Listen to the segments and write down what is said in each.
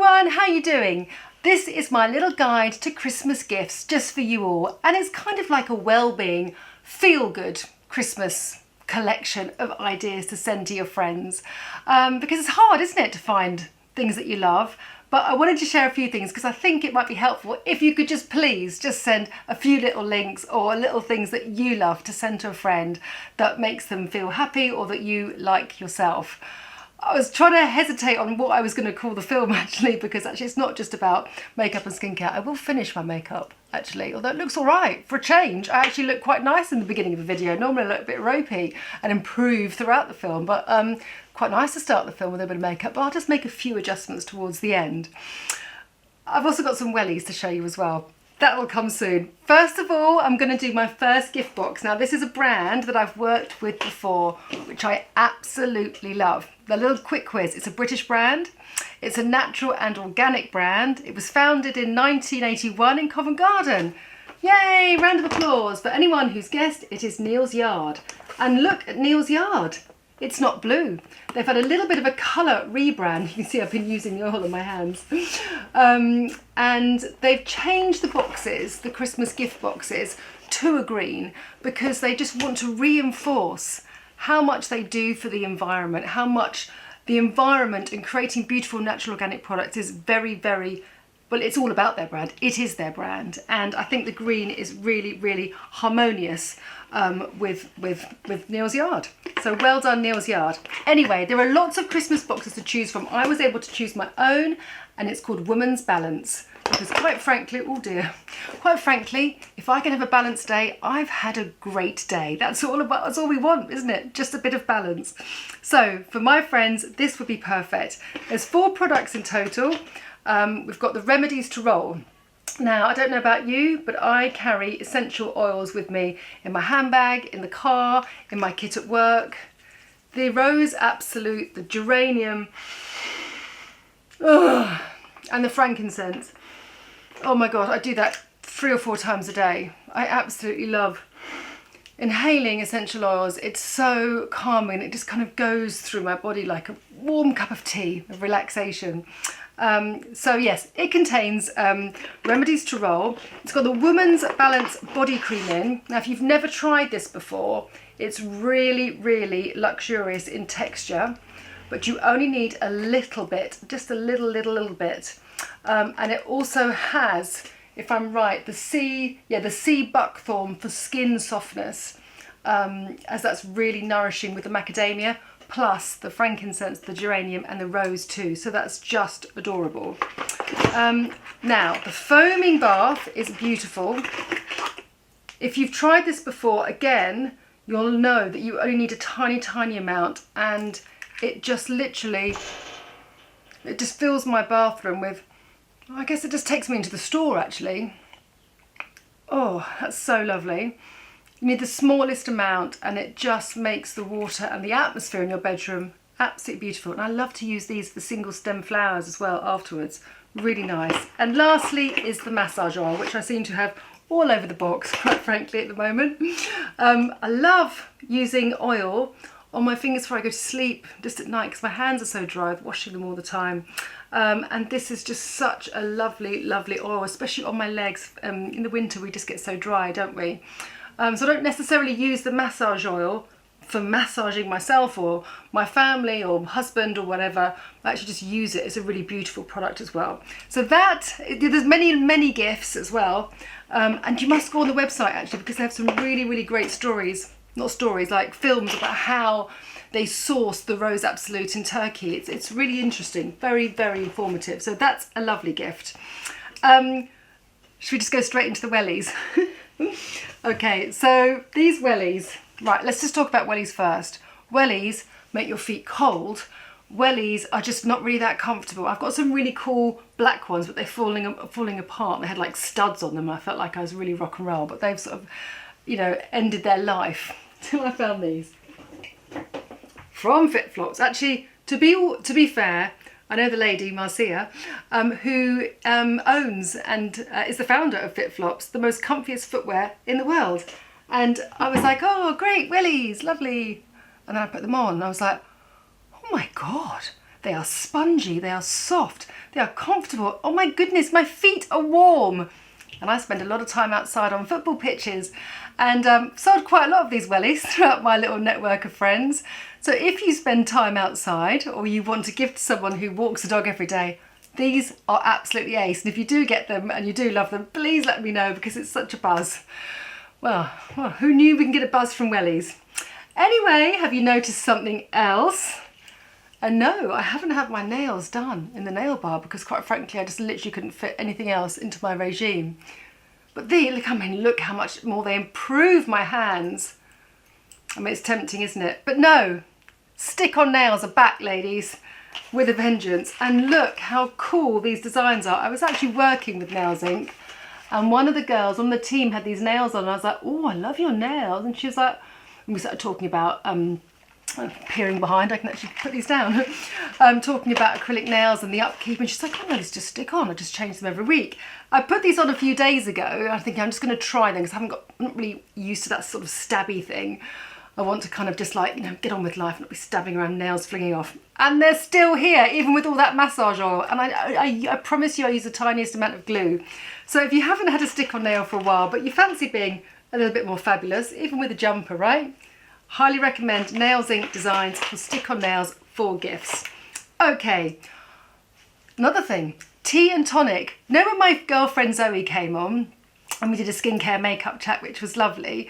everyone, how you doing? This is my little guide to Christmas gifts just for you all, and it's kind of like a well-being, feel-good Christmas collection of ideas to send to your friends, because it's hard, isn't it, to find things that you love. But I wanted to share a few things because I think it might be helpful if you could please send a few little links or little things that you love to send to a friend that makes them feel happy or that you like yourself. I was trying to hesitate on what I was going to call the film actually, because actually it's not just about makeup and skincare. I will finish my makeup actually, although it looks all right for a change. I actually look quite nice in the beginning of the video. Normally I look a bit ropey and improve throughout the film, but quite nice to start the film with a bit of makeup, but I'll just make a few adjustments towards the end. I've also got some wellies to show you as well. That will come soon. First of all, I'm going to do my first gift box. Now this is a brand that I've worked with before, which I absolutely love. The Little Quick Quiz. It's a British brand. It's a natural and organic brand. It was founded in 1981 in Covent Garden. Yay, round of applause. For anyone who's guessed, it is Neals Yard. And look at Neals Yard. It's not blue. They've had a little bit of a colour rebrand. You can see I've been using the oil on my hands. And they've changed the boxes, the Christmas gift boxes, to a green because they just want to reinforce how much they do for the environment, how much the environment and creating beautiful natural organic products is very, very, well, it's all about their brand. It is their brand. And I think the green is really, really harmonious with Neals Yard. So well done, Neals Yard. Anyway, there are lots of Christmas boxes to choose from. I was able to choose my own, and it's called Woman's Balance. Because quite frankly, oh dear, quite frankly, if I can have a balanced day, I've had a great day. That's all we want, isn't it? Just a bit of balance. So for my friends, this would be perfect. There's 4 products in total. We've got the Remedies to roll. Now, I don't know about you, but I carry essential oils with me in my handbag, in the car, in my kit at work. The Rose Absolute, the geranium, and the frankincense. Oh my God, I do that 3 or 4 times a day. I absolutely love inhaling essential oils. It's so calming. It just kind of goes through my body like a warm cup of tea of relaxation. So yes, it contains Remedies to roll. It's got the Woman's Balance body cream in. Now if you've never tried this before, it's really, really luxurious in texture, but you only need a little bit, just a little bit. And it also has, if I'm right, the sea buckthorn for skin softness, as that's really nourishing with the macadamia, plus the frankincense, the geranium and the rose too. So that's just adorable. Now, the foaming bath is beautiful. If you've tried this before, again, you'll know that you only need a tiny amount, and it just literally, it just fills my bathroom with, I guess it just takes me into the store actually. Oh, that's so lovely. You need the smallest amount and it just makes the water and the atmosphere in your bedroom absolutely beautiful. And I love to use these for single stem flowers as well afterwards. Really nice. And lastly is the massage oil, which I seem to have all over the box, quite frankly, at the moment. I love using oil on my fingers before I go to sleep, just at night, because my hands are so dry, I'm washing them all the time. And this is just such a lovely, lovely oil, especially on my legs. In the winter we just get so dry, don't we? So I don't necessarily use the massage oil for massaging myself or my family or husband or whatever. I actually just use it. It's a really beautiful product as well. So there's many gifts as well. And you must go on the website actually, because they have some really, really great stories. Not stories, like films about how they source the Rose Absolute in Turkey. It's really interesting, very, very informative. So that's a lovely gift. Should we just go straight into the wellies? Okay, so these wellies, right, let's just talk about wellies first. Wellies make your feet cold. Wellies are just not really that comfortable. I've got some really cool black ones, but they're falling apart. They had like studs on them. I felt like I was really rock and roll, but they've sort of, you know, ended their life till I found these from FitFlops. Actually, to be fair, I know the lady, Marcia, who owns and is the founder of FitFlops, the most comfiest footwear in the world. And I was like, oh, great, wellies, lovely. And then I put them on and I was like, oh my God, They are spongy, they are soft, they are comfortable. Oh my goodness, my feet are warm. And I spend a lot of time outside on football pitches and sold quite a lot of these wellies throughout my little network of friends. So if you spend time outside or you want to gift to someone who walks a dog every day, these are absolutely ace. And if you do get them and you do love them, please let me know because it's such a buzz. Well, who knew we can get a buzz from wellies? Anyway, have you noticed something else? And no, I haven't had my nails done in the nail bar because quite frankly, I just literally couldn't fit anything else into my regime. But look how much more they improve my hands. I mean, it's tempting, isn't it? But no, stick-on nails are back, ladies, with a vengeance. And look how cool these designs are. I was actually working with Nails Inc. And one of the girls on the team had these nails on. And I was like, oh, I love your nails. And she was like, and we started talking about peering behind, I can actually put these down, talking about acrylic nails and the upkeep, and she's like, oh no, these just stick on, I just change them every week. I put these on a few days ago, and I think I'm just going to try them because I'm not really used to that sort of stabby thing. I want to kind of just like, get on with life and not be stabbing around, nails flinging off. And they're still here, even with all that massage oil. And I promise you I use the tiniest amount of glue. So if you haven't had a stick-on nail for a while, but you fancy being a little bit more fabulous, even with a jumper, right? Highly recommend Nails Inc. designs for stick-on nails for gifts. Okay, another thing, tea and tonic. You know when my girlfriend Zoe came on and we did a skincare makeup chat, which was lovely,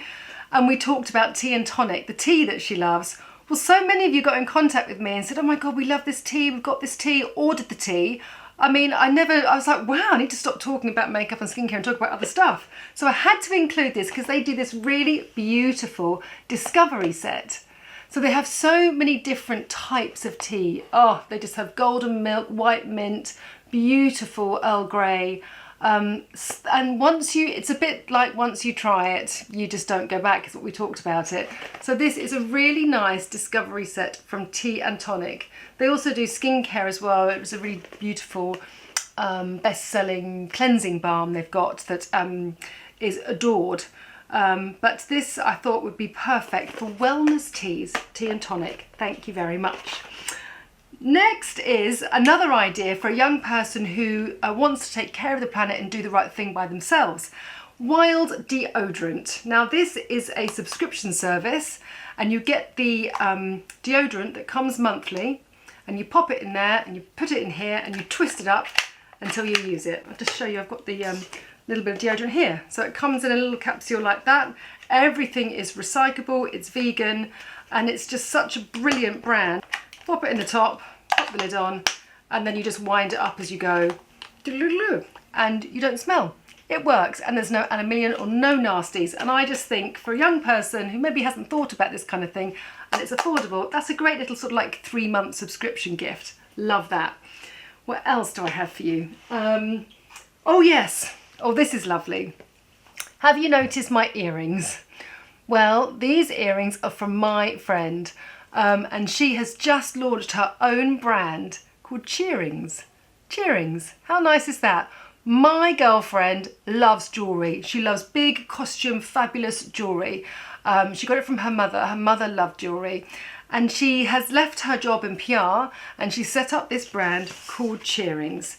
and we talked about tea and tonic, the tea that she loves. Well, so many of you got in contact with me and said, oh my God, we love this tea, we've got this tea, ordered the tea. I mean, I was like, wow, I need to stop talking about makeup and skincare and talk about other stuff. So I had to include this because they do this really beautiful discovery set. So they have so many different types of tea. Oh, they just have golden milk, white mint, beautiful Earl Grey. And it's a bit like once you try it, you just don't go back, is what we talked about it. So this is a really nice discovery set from Tea and Tonic. They also do skincare as well. It was a really beautiful best-selling cleansing balm they've got that is adored. But this I thought would be perfect for wellness teas, Tea and Tonic. Thank you very much. Next is another idea for a young person who wants to take care of the planet and do the right thing by themselves. Wild deodorant. Now this is a subscription service and you get the deodorant that comes monthly and you pop it in there and you put it in here and you twist it up until you use it. I'll just show you, I've got the little bit of deodorant here. So it comes in a little capsule like that. Everything is recyclable, it's vegan, and it's just such a brilliant brand. Pop it in the top, pop the lid on, and then you just wind it up as you go, and you don't smell. It works, and there's no aluminium or no nasties. And I just think for a young person who maybe hasn't thought about this kind of thing, and it's affordable, that's a great little sort of like 3-month subscription gift. Love that. What else do I have for you? Oh yes, oh this is lovely. Have you noticed my earrings? Well, these earrings are from my friend. And she has just launched her own brand called Cheerings. Cheerings, how nice is that? My girlfriend loves jewellery. She loves big costume, fabulous jewellery. She got it from her mother. Her mother loved jewellery. And she has left her job in PR and she set up this brand called Cheerings.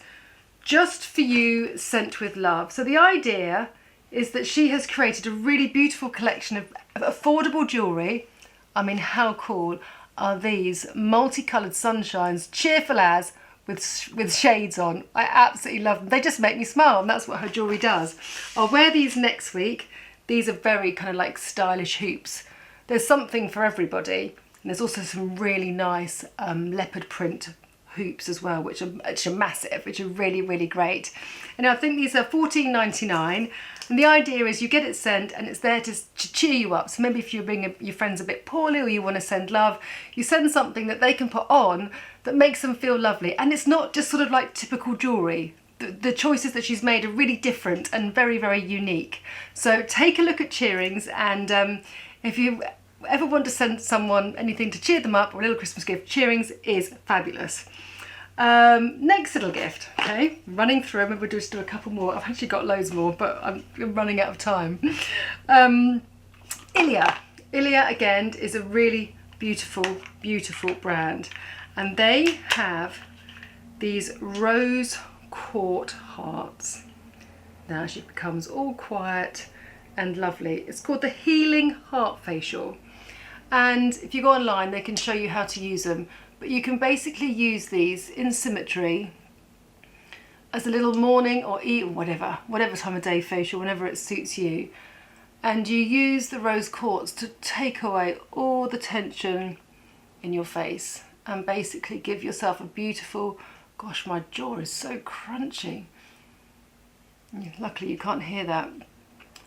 Just for you, sent with love. So the idea is that she has created a really beautiful collection of affordable jewellery. I mean, how cool are these multicoloured sunshines, cheerful as, with shades on. I absolutely love them. They just make me smile, and that's what her jewellery does. I'll wear these next week. These are very kind of like stylish hoops. There's something for everybody. And there's also some really nice leopard print hoops as well, which are massive, which are really, really great. And I think these are $14.99. And the idea is you get it sent and it's there to cheer you up. So maybe if you're being your friends a bit poorly or you want to send love, you send something that they can put on that makes them feel lovely. And it's not just sort of like typical jewellery. The choices that she's made are really different and very, very unique. So take a look at Cheerings, and if you ever want to send someone anything to cheer them up or a little Christmas gift, Cheerings is fabulous. Next little gift, okay, running through, maybe we'll just do a couple more. I've actually got loads more, but I'm running out of time. Ilia again is a really beautiful, beautiful brand. and they have these rose quartz hearts. Now she becomes all quiet and lovely. It's called the Healing Heart Facial, and if you go online they can show you how to use them, but you can basically use these in symmetry as a little morning or whatever time of day facial, whenever it suits you. And you use the rose quartz to take away all the tension in your face and basically give yourself a beautiful, gosh, my jaw is so crunchy. Luckily you can't hear that.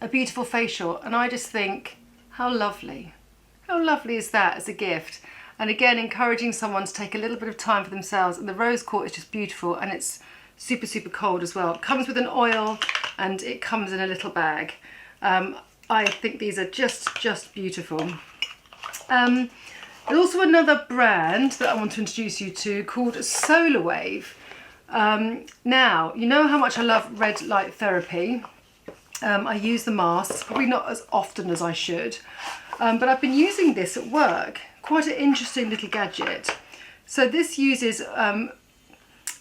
A beautiful facial, and I just think, how lovely. How lovely is that as a gift? And again, encouraging someone to take a little bit of time for themselves. And the rose quartz is just beautiful, and it's super, super cold as well. It comes with an oil and it comes in a little bag. I think these are just beautiful. There's also another brand that I want to introduce you to called Solar Wave. Now, you know how much I love red light therapy. I use the masks, probably not as often as I should, but I've been using this at work. Quite an interesting little gadget. So this uses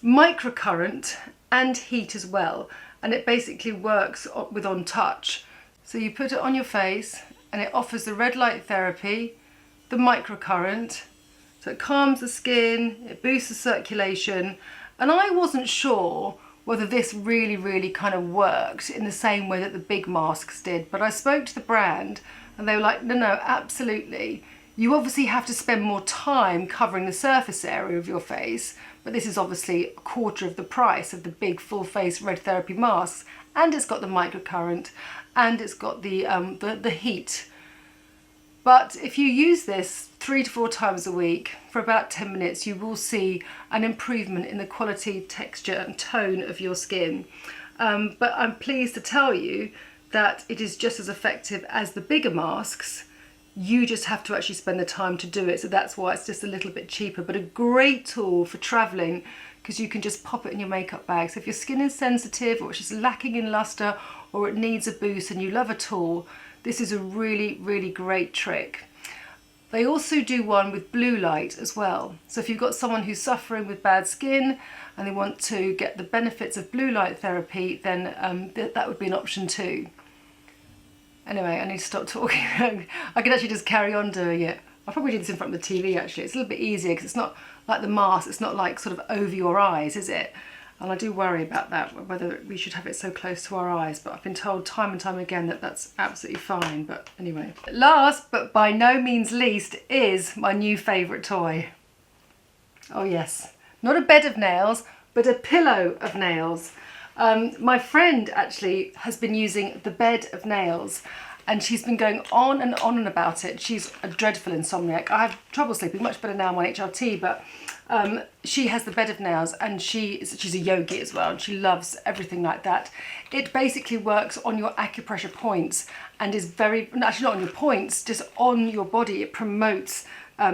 microcurrent and heat as well, and it basically works with on touch. So you put it on your face and it offers the red light therapy, the microcurrent, so it calms the skin, it boosts the circulation, and I wasn't sure whether this really kind of worked in the same way that the big masks did, but I spoke to the brand and they were like, no, absolutely. You obviously have to spend more time covering the surface area of your face, but this is obviously a quarter of the price of the big full face red therapy masks, and it's got the microcurrent and it's got the heat. But if you use this 3 to 4 times a week for about 10 minutes, you will see an improvement in the quality, texture and tone of your skin. But I'm pleased to tell you that it is just as effective as the bigger masks. You just have to actually spend the time to do it, so that's why it's just a little bit cheaper, but a great tool for travelling because you can just pop it in your makeup bag. So if your skin is sensitive or it's just lacking in luster or it needs a boost and you love a tool, this is a really great trick. They also do one with blue light as well. So if you've got someone who's suffering with bad skin and they want to get the benefits of blue light therapy, then that would be an option too. Anyway, I need to stop talking. I could actually just carry on doing it. I'll probably do this in front of the TV actually. It's a little bit easier because it's not like the mask, it's not like sort of over your eyes, is it? And I do worry about that, whether we should have it so close to our eyes, but I've been told time and time again that that's absolutely fine. But anyway, last but by no means least is my new favourite toy. Oh yes, not a bed of nails, but a pillow of nails. My friend actually has been using the bed of nails, and she's been going on and about it. She's a dreadful insomniac. I have trouble sleeping, much better now I'm on HRT, but she has the bed of nails, and she's a yogi as well, and she loves everything like that. It basically works on your acupressure points and is actually not on your points, just on your body. It promotes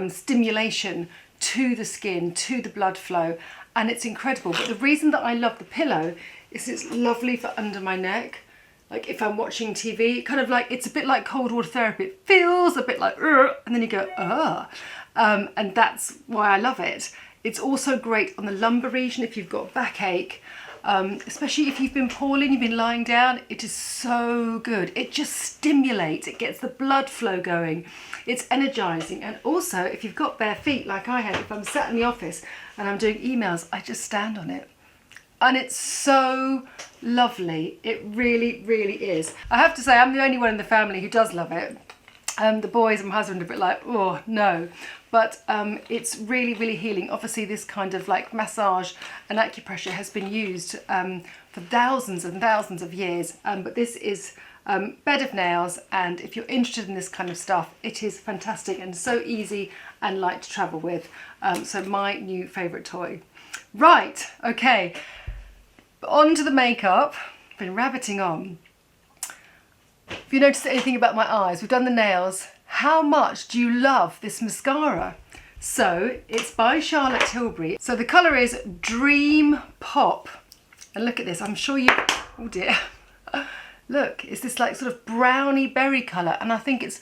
stimulation to the skin, to the blood flow, and it's incredible. But the reason that I love the pillow is it's lovely for under my neck. Like if I'm watching TV, kind of like, it's a bit like cold water therapy. It feels a bit like, and then you go, and that's why I love it. It's also great on the lumbar region if you've got backache, especially if you've been poorly and you've been lying down. It is so good. It just stimulates, it gets the blood flow going. It's energizing. And also if you've got bare feet like I have, if I'm sat in the office and I'm doing emails, I just stand on it. And it's so lovely. It really is. I have to say, I'm the only one in the family who does love it. The boys and my husband are a bit like, oh no. But it's really healing. Obviously this kind of like massage and acupressure has been used for thousands and thousands of years. But this is bed of nails, and if you're interested in this kind of stuff, it is fantastic and so easy and light to travel with. So my new favourite toy. Right, okay. On to the makeup. I've been rabbiting on. If you noticed anything about my eyes, we've done the nails. How much do you love this mascara? So it's by Charlotte Tilbury. So the colour is Dream Pop. And look at this, I'm sure you, oh dear. Look, it's this like sort of browny berry colour, and I think it's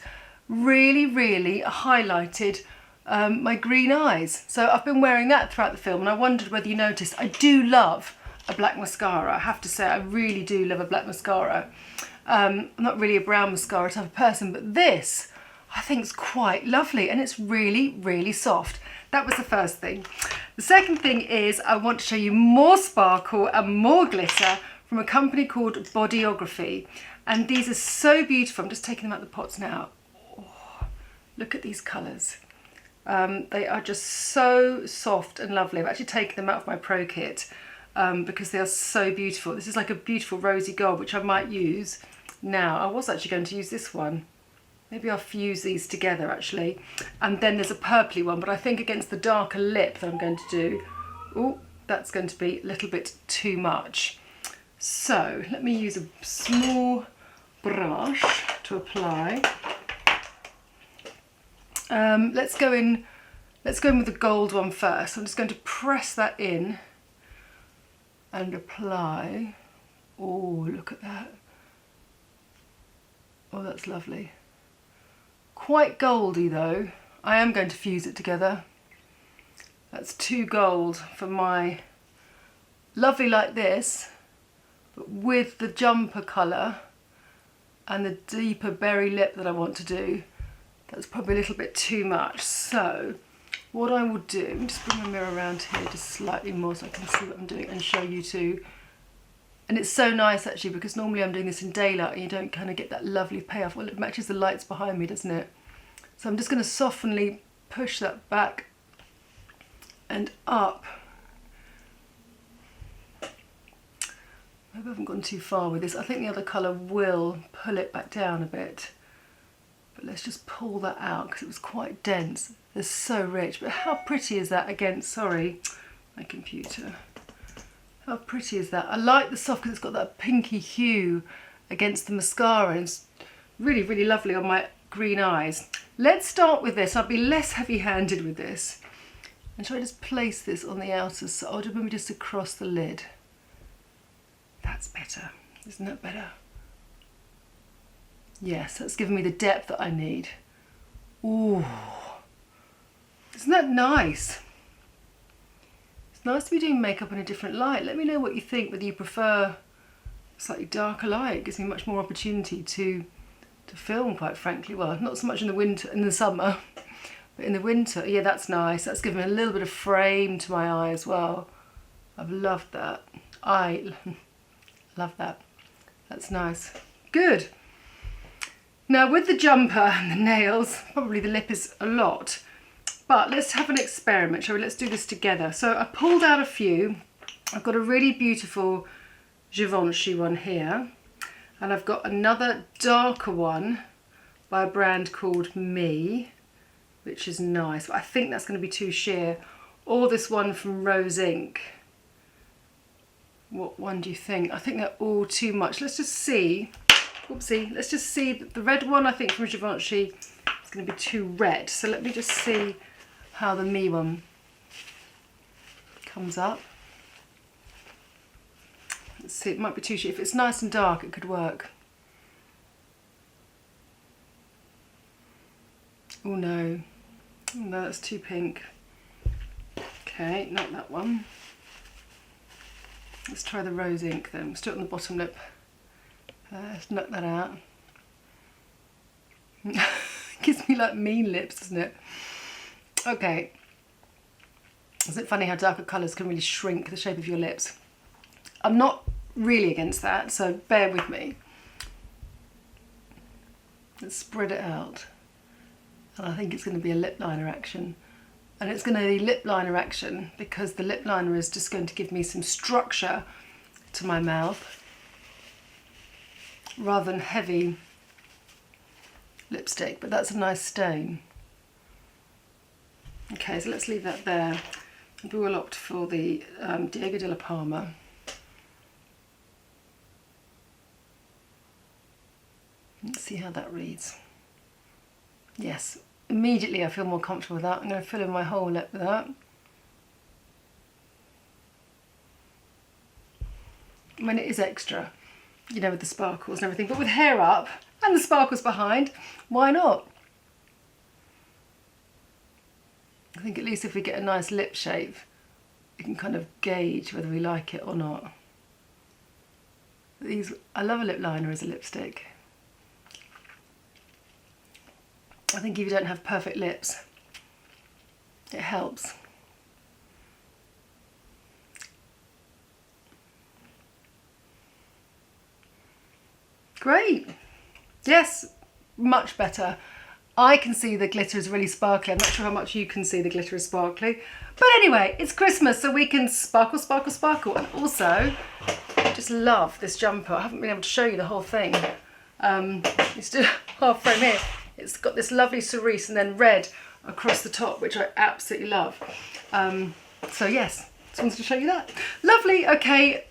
really highlighted my green eyes. So I've been wearing that throughout the film, and I wondered whether you noticed. I do love a black mascara, I have to say. I really do love a black mascara. I'm not really a brown mascara type of person, but this I think is quite lovely, and it's really, really soft. That was the first thing. The second thing is I want to show you more sparkle and more glitter from a company called Bodyography. And these are so beautiful. I'm just taking them out of the pots now. Oh, look at these colours. They are just so soft and lovely. I've actually taken them out of my Pro Kit because they are so beautiful. This is like a beautiful rosy gold, which I might use now. I was actually going to use this one. Maybe I'll fuse these together actually. And then there's a purpley one, but I think against the darker lip that I'm going to do, oh, that's going to be a little bit too much. So let me use a small brush to apply. Let's go in with the gold one first. I'm just going to press that in and apply. Oh, look at that. Oh, that's lovely. Quite goldy though. I am going to fuse it together. That's too gold for my lovely like this, but with the jumper colour and the deeper berry lip that I want to do, that's probably a little bit too much. So what I will do, just bring my mirror around here just slightly more so I can see what I'm doing and show you too. And it's so nice actually, because normally I'm doing this in daylight and you don't kind of get that lovely payoff. Well, it matches the lights behind me, doesn't it? So I'm just going to softly push that back and up. Maybe I haven't gone too far with this. I think the other colour will pull it back down a bit. But let's just pull that out because it was quite dense. They're so rich. But how pretty is that against, sorry, my computer. How pretty is that? I like the soft because it's got that pinky hue against the mascara, and it's really, really lovely on my green eyes. Let's start with this. I'll be less heavy-handed with this. And shall I just place this on the outer side, or maybe just across the lid? That's better. Isn't that better? Yes, that's giving me the depth that I need. Ooh. Isn't that nice? It's nice to be doing makeup in a different light. Let me know what you think, whether you prefer a slightly darker light. It gives me much more opportunity to film, quite frankly. Well, not so much in the winter, in the summer, but in the winter. Yeah, that's nice. That's given a little bit of frame to my eye as well. I've loved that. I love that. That's nice. Good. Now with the jumper and the nails, probably the lip is a lot. But let's have an experiment, shall we? Let's do this together. So I pulled out a few. I've got a really beautiful Givenchy one here. And I've got another darker one by a brand called Me, which is nice. But I think that's going to be too sheer. Or this one from Rose Inc. What one do you think? I think they're all too much. Let's just see. Oopsie. Let's just see. The red one, I think, from Givenchy is going to be too red. So let me just see how the Me one comes up. Let's see, it might be too sheer. If it's nice and dark, it could work. Oh no. Oh no, that's too pink. Okay, not that one. Let's try the Rose Ink then. Let's do it on the bottom lip. Let's knock that out. Gives me like mean lips, doesn't it? Okay. Isn't it funny how darker colours can really shrink the shape of your lips? I'm not really against that, so bear with me. Let's spread it out. And I think it's going to be a lip liner action. And it's going to be lip liner action because the lip liner is just going to give me some structure to my mouth rather than heavy lipstick, but that's a nice stain. Okay, so let's leave that there. We will opt for the Diego de la Palma. Let's see how that reads. Yes, immediately I feel more comfortable with that. I'm going to fill in my whole lip with that. I mean, it is extra, you know, with the sparkles and everything, but with hair up and the sparkles behind, why not? I think at least if we get a nice lip shape, we can kind of gauge whether we like it or not. I love a lip liner as a lipstick. I think if you don't have perfect lips, it helps. Great. Yes, much better. I can see the glitter is really sparkly. I'm not sure how much you can see the glitter is sparkly. But anyway, it's Christmas, so we can sparkle, sparkle, sparkle. And also, I just love this jumper. I haven't been able to show you the whole thing. It's still half frame here. It's got this lovely cerise and then red across the top, which I absolutely love. So yes, just wanted to show you that. Lovely. Okay.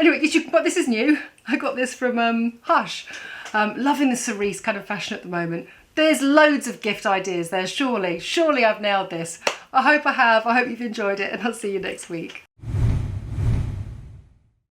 Anyway, but this is new. I got this from Hush. Loving the cerise kind of fashion at the moment. There's loads of gift ideas there. Surely I've nailed this. I hope I have. I hope you've enjoyed it, and I'll see you next week.